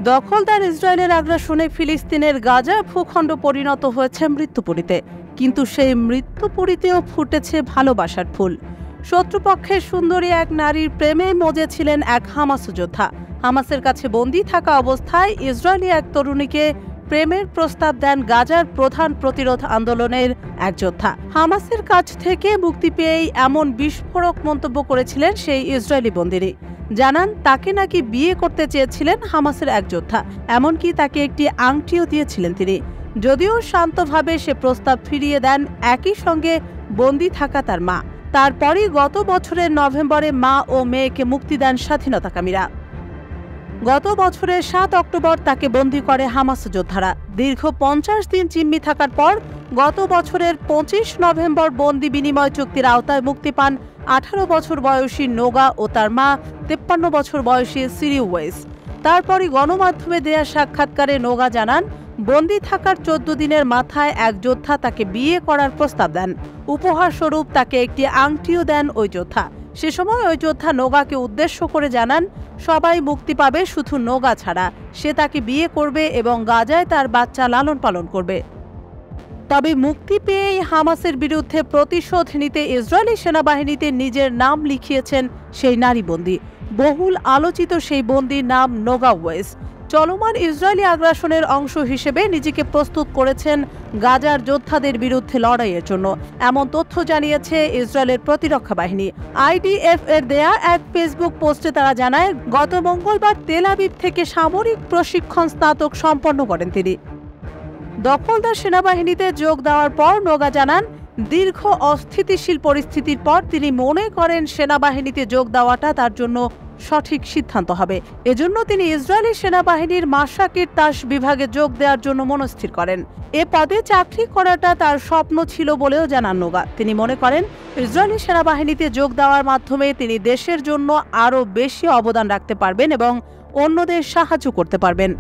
দখলদার ইসরায়েলের আগ্রাসনে ফিলিস্তিনের গাজা ভূখণ্ড পরিণত হয়েছে মৃত্যুপুরীতে, কিন্তু সেই মৃত্যুপুরীতেও ফুটেছে ভালোবাসার ফুল। শত্রুপক্ষের সুন্দরী এক নারীর প্রেমে মজেছিলেন এক হামাস যোদ্ধা। হামাসের কাছে বন্দী থাকা অবস্থায় ইসরায়েলি এক তরুণীকে প্রেমের প্রস্তাব দেন গাজার প্রধান প্রতিরোধ আন্দোলনের এক যোদ্ধা। হামাসের কাছ থেকে মুক্তি পেয়েই এমন বিস্ফোরক মন্তব্য করেছিলেন সেই ইসরায়েলি বন্দিনী। জানান তাকে নাকি বিয়ে করতে চেয়েছিলেন হামাসের এক যোদ্ধা, এমনকি তাকে একটি আংটিও দিয়েছিলেন তিনি। যদিও শান্তভাবে সে প্রস্তাব ফিরিয়ে দেন একই সঙ্গে বন্দী থাকা তার মা। তারপরই গত বছরের নভেম্বরে মা ও মেয়েকে মুক্তি দেন স্বাধীনতাকামীরা। গত বছরের ৭ অক্টোবর তাকে বন্দী করে হামাস যোদ্ধারা। দীর্ঘ ৫০ দিন জিম্মি থাকার পর গত বছরের ২৫ নভেম্বর বন্দি বিনিময় চুক্তির আওতায় মুক্তি পান ১৮ বছর বয়সী নোগা ও তার মা ৫৩ বছর বয়সী সিরি ওয়েস। তারপরই গণমাধ্যমে দেয়া সাক্ষাৎকারে নোগা জানান, বন্দি থাকার ১৪ দিনের মাথায় এক যোদ্ধা তাকে বিয়ে করার প্রস্তাব দেন। উপহার স্বরূপ তাকে একটি আংটিও দেন ওই যোদ্ধা। সে সময় ওই যোদ্ধা নোগাকে উদ্দেশ্য করে জানান, সবাই মুক্তি পাবে শুধু নোগা ছাড়া। সে তাকে বিয়ে করবে এবং গাজায় তার বাচ্চা লালন পালন করবে। তবে মুক্তি পেয়েই হামাসের বিরুদ্ধে প্রতিশোধ নিতে ইসরায়েলি সেনাবাহিনীতে নিজের নাম লিখিয়েছেন সেই নারী বন্দী। বহুল আলোচিত সেই বন্দির নাম নোগা ওয়েস। চলমান ইসরায়েলি আগ্রাসনের অংশ হিসেবে নিজেকে প্রস্তুত করেছেন গাজার যোদ্ধাদের বিরুদ্ধে লড়াইয়ের জন্য, এমন তথ্য জানিয়েছে ইসরায়েলের প্রতিরক্ষা বাহিনী। IDF এর দেয়া এক ফেসবুক পোস্টে তারা জানায়, গত মঙ্গলবার তেল আবিব থেকে সামরিক প্রশিক্ষণ স্নাতক সম্পন্ন করেন তিনি। দখলদার সেনাবাহিনীতে যোগ দেওয়ার পর নোগা জানান, দীর্ঘ অস্থিতিশীল পরিস্থিতির পর তিনি মনে করেন সেনাবাহিনীতে যোগ দেওয়াটা তার জন্য সঠিক সিদ্ধান্ত হবে। এজন্য তিনি ইসরায়েলি সেনাবাহিনীর মাশাকির তাস বিভাগে যোগ দেওয়ার জন্য মনস্থির করেন। এ পদে চাকরি করাটা তার স্বপ্ন ছিল বলেও জানান নোগা। তিনি মনে করেন ইসরায়েলি সেনাবাহিনীতে যোগ দেওয়ার মাধ্যমে তিনি দেশের জন্য আরও বেশি অবদান রাখতে পারবেন এবং অন্যদের সাহায্য করতে পারবেন।